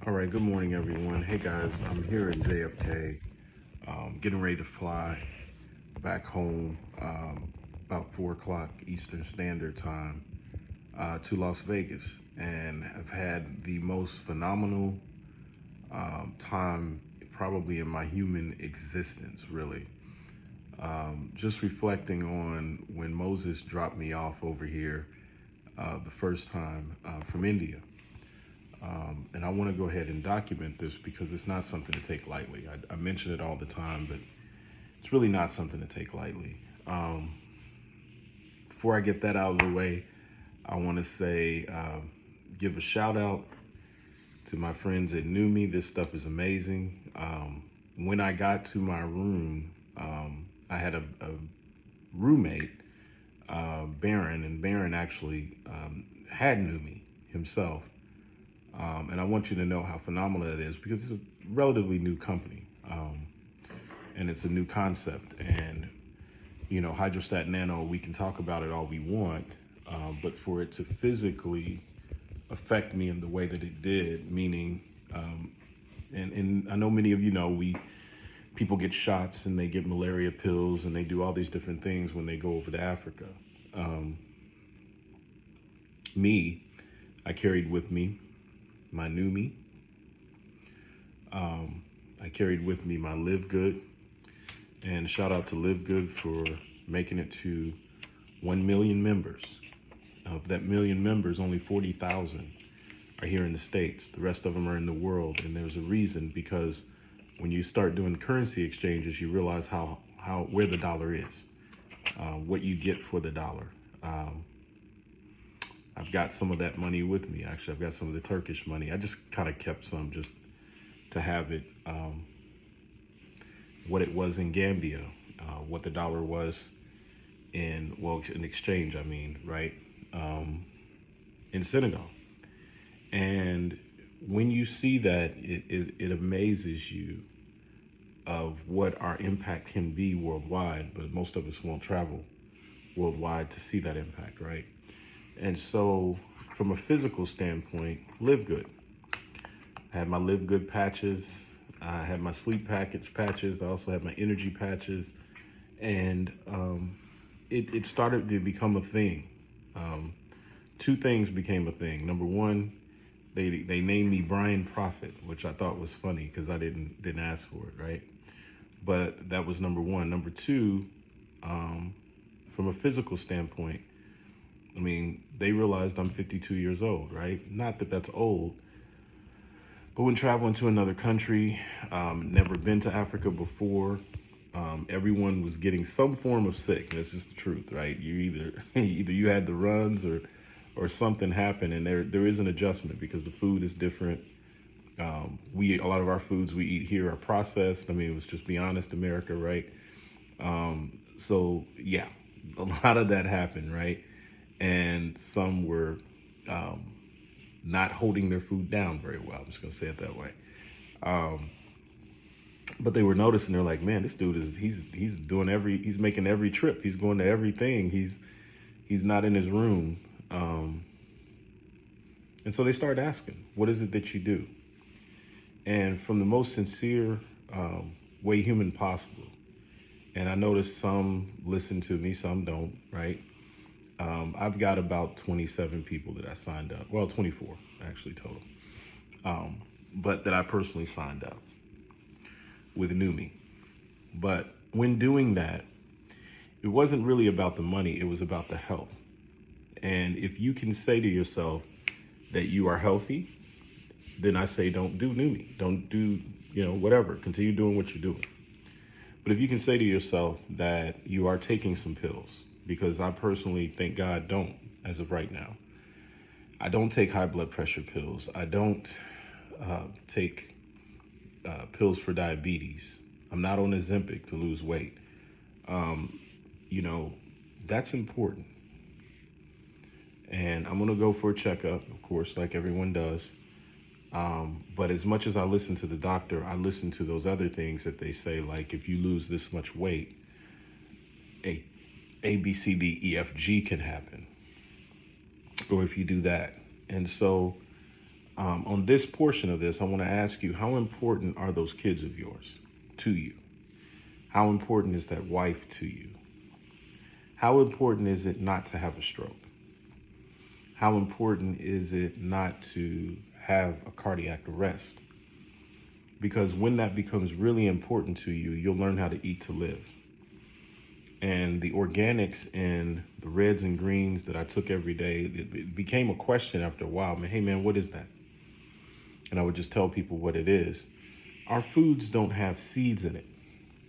All right, good morning, everyone. Hey, guys, I'm here in JFK, getting ready to fly back home about 4 o'clock Eastern Standard Time to Las Vegas. And I've had the most phenomenal time probably in my human existence, really. Just reflecting on when Moses dropped me off over here the first time from India. And I want to go ahead and document this because it's not something to take lightly. I mention it all the time, but it's really not something to take lightly. Um, Before I get that out of the way, I want to say, give a shout out to my friends at Numi. This stuff is amazing. When I got to my room, I had a roommate, Baron, and Baron actually had Numi himself. And I want you to know how phenomenal it is because it's a relatively new company, and it's a new concept. And Hydrostat Nano, we can talk about it all we want, but for it to physically affect me in the way that it did, meaning, and I know many of you know, people get shots and they get malaria pills and they do all these different things when they go over to Africa. Um, I carried with me my Numi. I carried with me my Live Good, and shout out to Live Good for making it to 1 million members. Of that million members, only 40,000 are here in the States. The rest of them are in the world, and there's a reason, because when you start doing currency exchanges, you realize where the dollar is, what you get for the dollar. I've got some of that money with me. Actually, I've got some of the Turkish money. I just kind of kept some just to have it, what it was in Gambia, what the dollar was in exchange, I mean, right, in Senegal. And when you see that, it amazes you of what our impact can be worldwide, but most of us won't travel worldwide to see that impact, right? And so from a physical standpoint, Live Good. I had my Live Good patches. I had my sleep package patches. I also had my energy patches. And it started to become a thing. Two things became a thing. Number one, they named me Brian Prophet, which I thought was funny because I didn't ask for it, right? But that was number one. Number two, from a physical standpoint, I mean, they realized I'm 52 years old, right? Not that that's old, but when traveling to another country, never been to Africa before, everyone was getting some form of sick. That's just the truth, right? You either you had the runs or something happened, and there is an adjustment because the food is different. A lot of our foods we eat here are processed. I mean, let's just be honest, America, right? So yeah, a lot of that happened, right? And some were not holding their food down very well. I'm just gonna say it that way. But they were noticing, they're like, man, this dude he's making every trip. He's going to everything. He's not in his room. And so they started asking, what is it that you do? And from the most sincere way human possible. And I noticed some listen to me, some don't, right? I've got about 27 people that I signed up. Well, 24 actually total. But that I personally signed up with Numi. But when doing that, it wasn't really about the money, it was about the health. And if you can say to yourself that you are healthy, then I say don't do Numi. Don't do, whatever. Continue doing what you're doing. But if you can say to yourself that you are taking some pills, because I personally, thank God, don't as of right now. I don't take high blood pressure pills. I don't take pills for diabetes. I'm not on Ozempic to lose weight. That's important. And I'm gonna go for a checkup, of course, like everyone does. But as much as I listen to the doctor, I listen to those other things that they say, like if you lose this much weight, A, B, C, D, E, F, G can happen. Or if you do that. And so On this portion of this, I want to ask you, how important are those kids of yours to you? How important is that wife to you? How important is it not to have a stroke? How important is it not to have a cardiac arrest? Because when that becomes really important to you, you'll learn how to eat to live. And the organics in the reds and greens that I took every day, it became a question after a while. Hey man, what is that? And I would just tell people what it is. Our foods don't have seeds in it.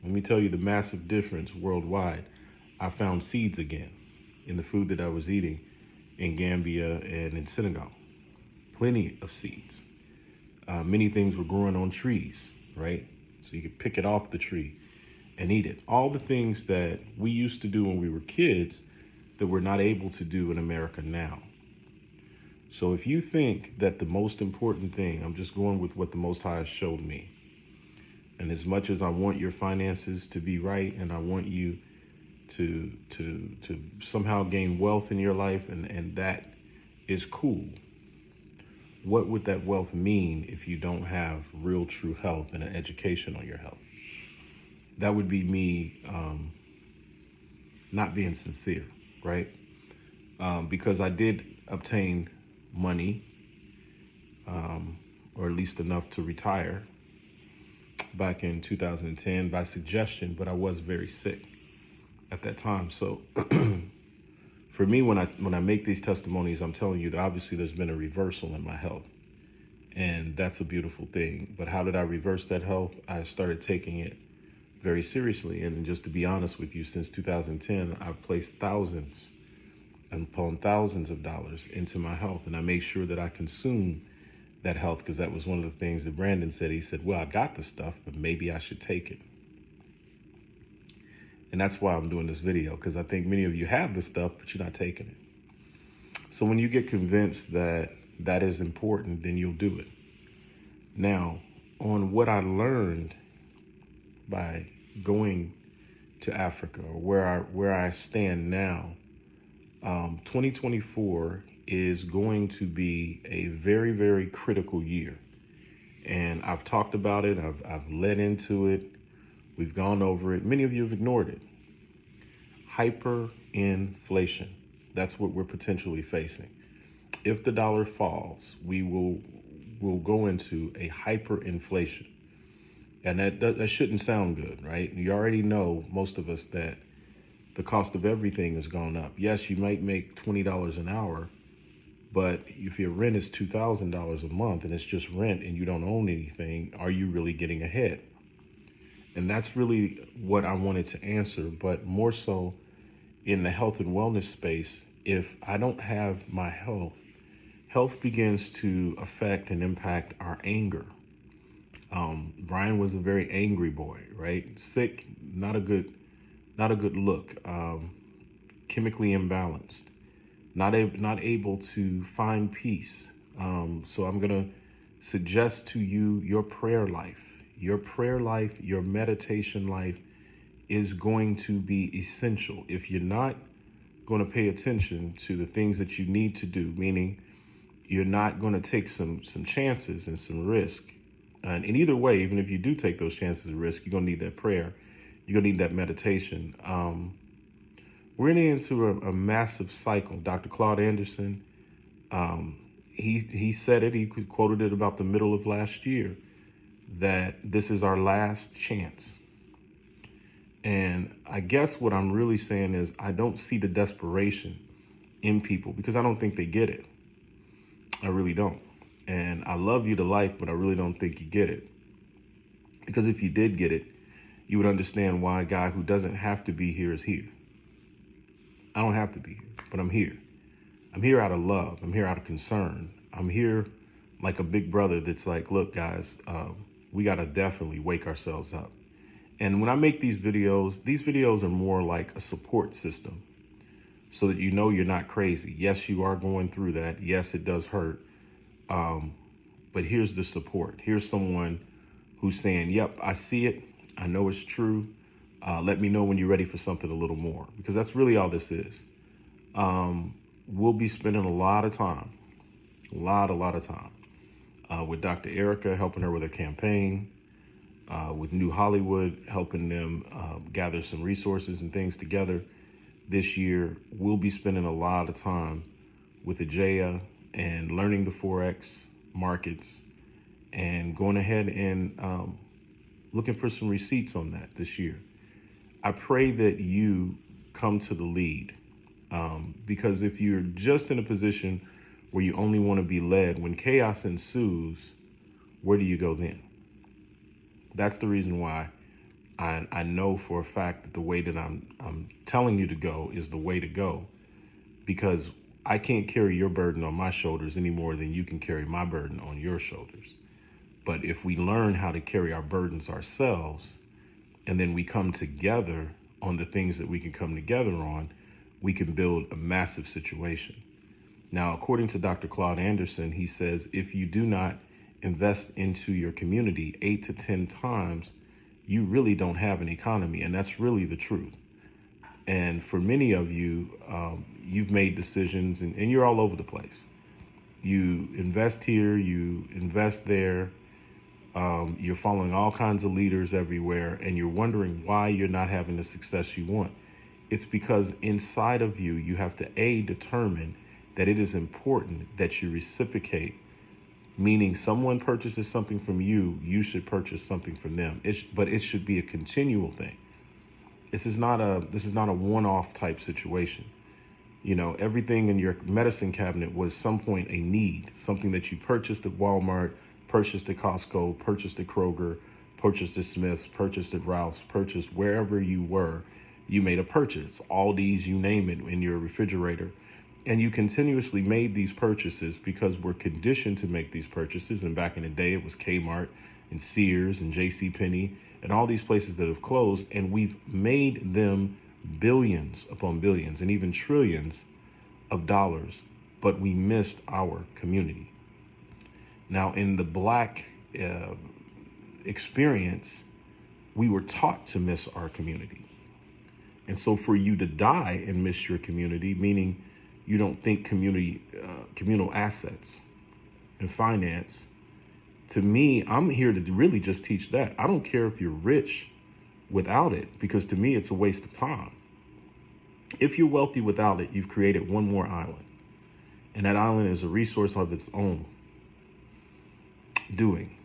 Let me tell you the massive difference worldwide. I found seeds again in the food that I was eating in Gambia and in Senegal. Plenty of seeds. Many things were growing on trees, right? So you could pick it off the tree and eat it. All the things that we used to do when we were kids that we're not able to do in America now. So if you think that the most important thing, I'm just going with what the Most High has showed me. And as much as I want your finances to be right, and I want you to somehow gain wealth in your life, and that is cool. What would that wealth mean if you don't have real true health and an education on your health? That would be me not being sincere, right? Because I did obtain money, or at least enough to retire back in 2010 by suggestion, but I was very sick at that time. So for me, when I make these testimonies, I'm telling you that obviously there's been a reversal in my health, and that's a beautiful thing. But how did I reverse that health? I started taking it very seriously. And just to be honest with you, since 2010, I've placed thousands upon thousands of dollars into my health. And I make sure that I consume that health, because that was one of the things that Brandon said. He said, well, I got the stuff, but maybe I should take it. And that's why I'm doing this video, because I think many of you have the stuff, but you're not taking it. So when you get convinced that that is important, then you'll do it. Now, on what I learned by going to Africa, or where I stand now, 2024 is going to be a very, very critical year. And I've talked about it. I've led into it. We've gone over it. Many of you have ignored it. Hyperinflation. That's what we're potentially facing. If the dollar falls, we'll go into a hyperinflation. And that shouldn't sound good, right? You already know, most of us, that the cost of everything has gone up. Yes, you might make $20 an hour, but if your rent is $2,000 a month and it's just rent and you don't own anything, are you really getting ahead? And that's really what I wanted to answer, but more so in the health and wellness space. If I don't have my health begins to affect and impact our anger. Brian was a very angry boy, right? Sick, not a good look. Chemically imbalanced, not able to find peace. So I'm gonna suggest to you your prayer life, your meditation life is going to be essential. If you're not going to pay attention to the things that you need to do, meaning you're not going to take some chances and some risk. And in either way, even if you do take those chances and risk, you're going to need that prayer. You're going to need that meditation. We're into a massive cycle. Dr. Claude Anderson, he said it, he quoted it about the middle of last year, that this is our last chance. And I guess what I'm really saying is I don't see the desperation in people, because I don't think they get it. I really don't. And I love you to life, but I really don't think you get it. Because if you did get it, you would understand why a guy who doesn't have to be here is here. I don't have to be here, but I'm here. I'm here out of love. I'm here out of concern. I'm here like a big brother that's like, look, guys, we got to definitely wake ourselves up. And when I make these videos are more like a support system, so that you know you're not crazy. Yes, you are going through that. Yes, it does hurt. But here's the support. Here's someone who's saying, yep, I see it. I know it's true. Let me know when you're ready for something a little more, because that's really all this is. We'll be spending a lot of time with Dr. Erica, helping her with her campaign, with New Hollywood, helping them gather some resources and things together. This year, we'll be spending a lot of time with Ajaya and learning the Forex markets and going ahead and looking for some receipts on that this year. I pray that you come to the lead, because if you're just in a position where you only want to be led, when chaos ensues, where do you go then? That's the reason why I know for a fact that the way that I'm telling you to go is the way to go, because I can't carry your burden on my shoulders any more than you can carry my burden on your shoulders. But if we learn how to carry our burdens ourselves, and then we come together on the things that we can come together on, we can build a massive situation. Now, according to Dr. Claude Anderson, he says, if you do not invest into your community 8 to 10 times, you really don't have an economy. And that's really the truth. And for many of you, you've made decisions and you're all over the place. You invest here, you invest there. You're following all kinds of leaders everywhere, and you're wondering why you're not having the success you want. It's because inside of you, you have to determine that it is important that you reciprocate, meaning someone purchases something from you, you should purchase something from them. But it should be a continual thing. This is not a one-off type situation. You know, everything in your medicine cabinet was some point a need, something that you purchased at Walmart, purchased at Costco, purchased at Kroger, purchased at Smith's, purchased at Ralph's, purchased wherever you were, you made a purchase. Aldi's, you name it, in your refrigerator. And you continuously made these purchases because we're conditioned to make these purchases. And back in the day, it was Kmart and Sears and JCPenney and all these places that have closed. And we've made them billions upon billions and even trillions of dollars, but we missed our community. Now, in the Black experience, we were taught to miss our community. And so for you to die and miss your community, meaning you don't think communal assets and finance, to me, I'm here to really just teach that. I don't care if you're rich without it, because to me, it's a waste of time. If you're wealthy without it, you've created one more island. And that island is a resource of its own doing.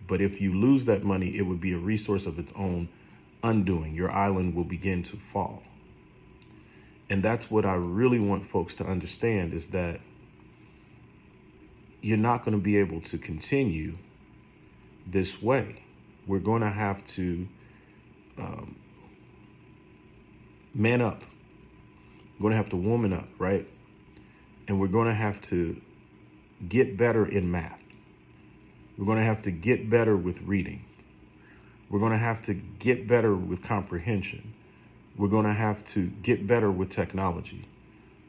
But if you lose that money, it would be a resource of its own undoing. Your island will begin to fall. And that's what I really want folks to understand, is that you're not going to be able to continue this way. We're going to have to man up. We're going to have to woman up, right? And we're going to have to get better in math. We're going to have to get better with reading. We're going to have to get better with comprehension. We're going to have to get better with technology.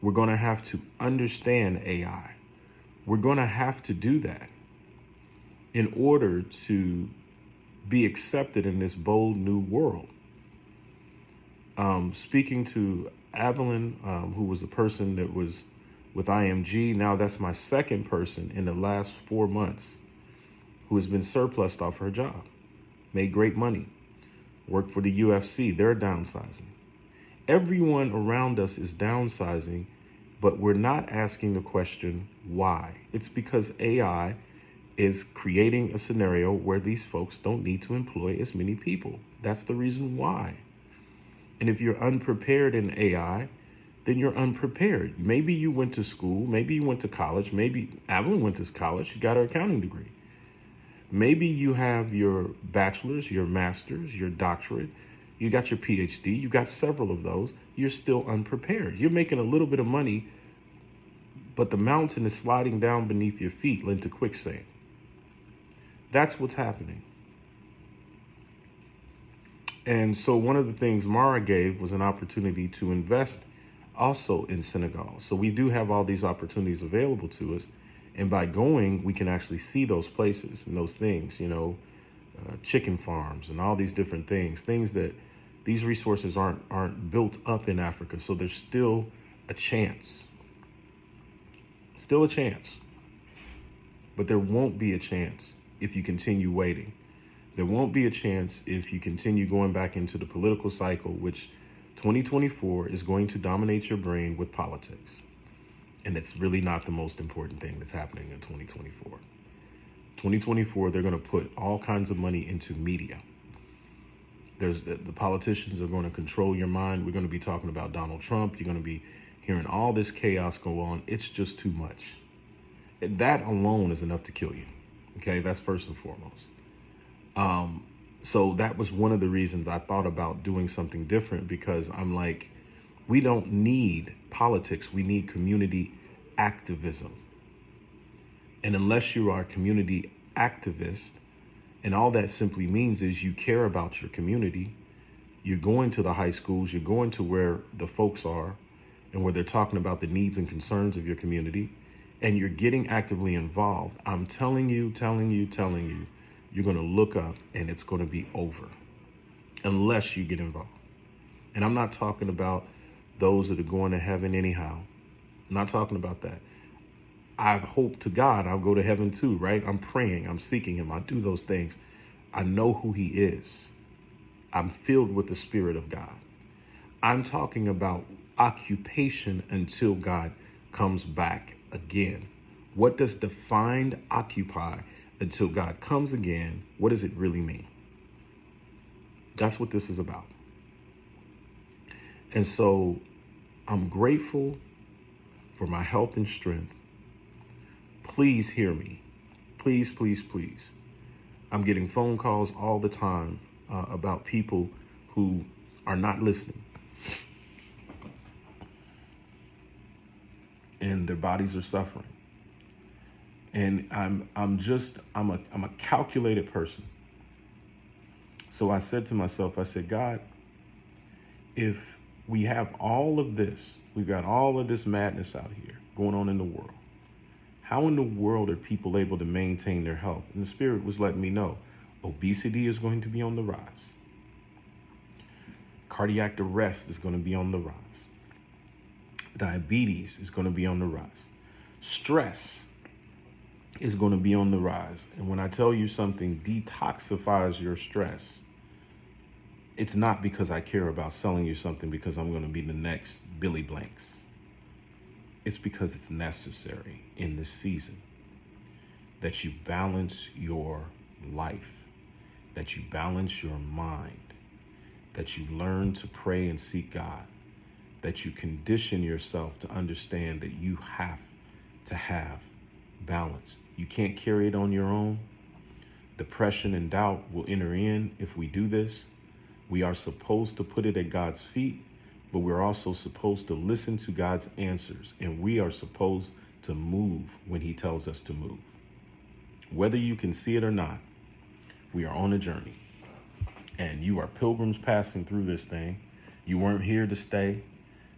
We're going to have to understand AI. We're going to have to do that in order to be accepted in this bold new world. Speaking to Evelyn, who was a person that was with IMG, now that's my second person in the last 4 months who has been surplused off her job, made great money, worked for the UFC, they're downsizing. Everyone around us is downsizing, but we're not asking the question, why? It's because AI is creating a scenario where these folks don't need to employ as many people. That's the reason why. And if you're unprepared in AI, then you're unprepared. Maybe you went to school, maybe you went to college, maybe Evelyn went to college, she got her accounting degree. Maybe you have your bachelor's, your master's, your doctorate, you got your PhD, you got several of those, you're still unprepared. You're making a little bit of money, but the mountain is sliding down beneath your feet into quicksand. That's what's happening. And so one of the things Mara gave was an opportunity to invest also in Senegal. So we do have all these opportunities available to us. And by going, we can actually see those places and those things, chicken farms and all these different things that these resources aren't built up in Africa. So there's still a chance. Still a chance. But there won't be a chance if you continue waiting. There won't be a chance if you continue going back into the political cycle, which 2024 is going to dominate your brain with politics. And it's really not the most important thing that's happening in 2024. 2024, they're going to put all kinds of money into media. The politicians are going to control your mind. We're going to be talking about Donald Trump. You're going to be hearing all this chaos go on. It's just too much. That alone is enough to kill you. Okay, that's first and foremost. So that was one of the reasons I thought about doing something different, because I'm like, we don't need politics. We need community activism. And unless you are a community activist, and all that simply means is you care about your community, you're going to the high schools, you're going to where the folks are and where they're talking about the needs and concerns of your community, and you're getting actively involved. I'm telling you, you're going to look up and it's going to be over unless you get involved. And I'm not talking about those that are going to heaven anyhow. I'm not talking about that. I hope to God I'll go to heaven too, right? I'm praying, I'm seeking him, I do those things. I know who he is. I'm filled with the Spirit of God. I'm talking about occupation until God comes back again. What does defined occupy until God comes again? What does it really mean? That's what this is about. And so I'm grateful for my health and strength. Please hear me. Please, please, please. I'm getting phone calls all the time about people who are not listening. And their bodies are suffering. And I'm a calculated person. So I said to myself, I said, God, if we have all of this, we've got all of this madness out here going on in the world, how in the world are people able to maintain their health? And the Spirit was letting me know obesity is going to be on the rise. Cardiac arrest is going to be on the rise. Diabetes is going to be on the rise. Stress is going to be on the rise. And when I tell you something detoxifies your stress, it's not because I care about selling you something because I'm going to be the next Billy Blanks. It's because it's necessary in this season that you balance your life, that you balance your mind, that you learn to pray and seek God, that you condition yourself to understand that you have to have balance. You can't carry it on your own. Depression and doubt will enter in if we do this. We are supposed to put it at God's feet, but we're also supposed to listen to God's answers, and we are supposed to move when he tells us to move. Whether you can see it or not, we are on a journey, and you are pilgrims passing through this thing. You weren't here to stay,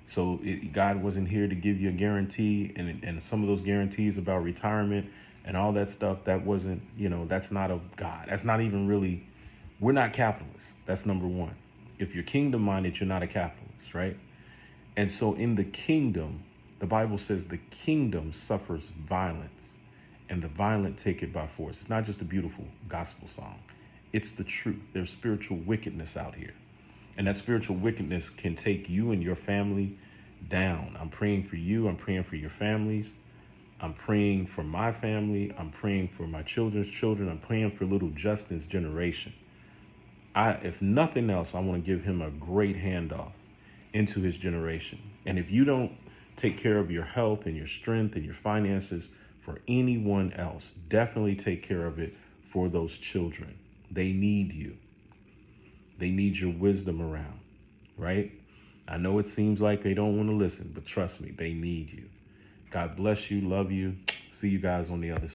so God wasn't here to give you a guarantee, and some of those guarantees about retirement and all that stuff, that wasn't, that's not of God. That's not even really, we're not capitalists. That's number one. If you're kingdom minded, you're not a capitalist, right? And so in the kingdom, the Bible says the kingdom suffers violence and the violent take it by force. It's not just a beautiful gospel song. It's the truth. There's spiritual wickedness out here. And that spiritual wickedness can take you and your family down. I'm praying for you. I'm praying for your families. I'm praying for my family. I'm praying for my children's children. I'm praying for little Justin's generation. If nothing else, I want to give him a great handoff into his generation. And if you don't take care of your health and your strength and your finances for anyone else, definitely take care of it for those children. They need you. They need your wisdom around, right? I know it seems like they don't want to listen, but trust me, they need you. God bless you. Love you. See you guys on the other side.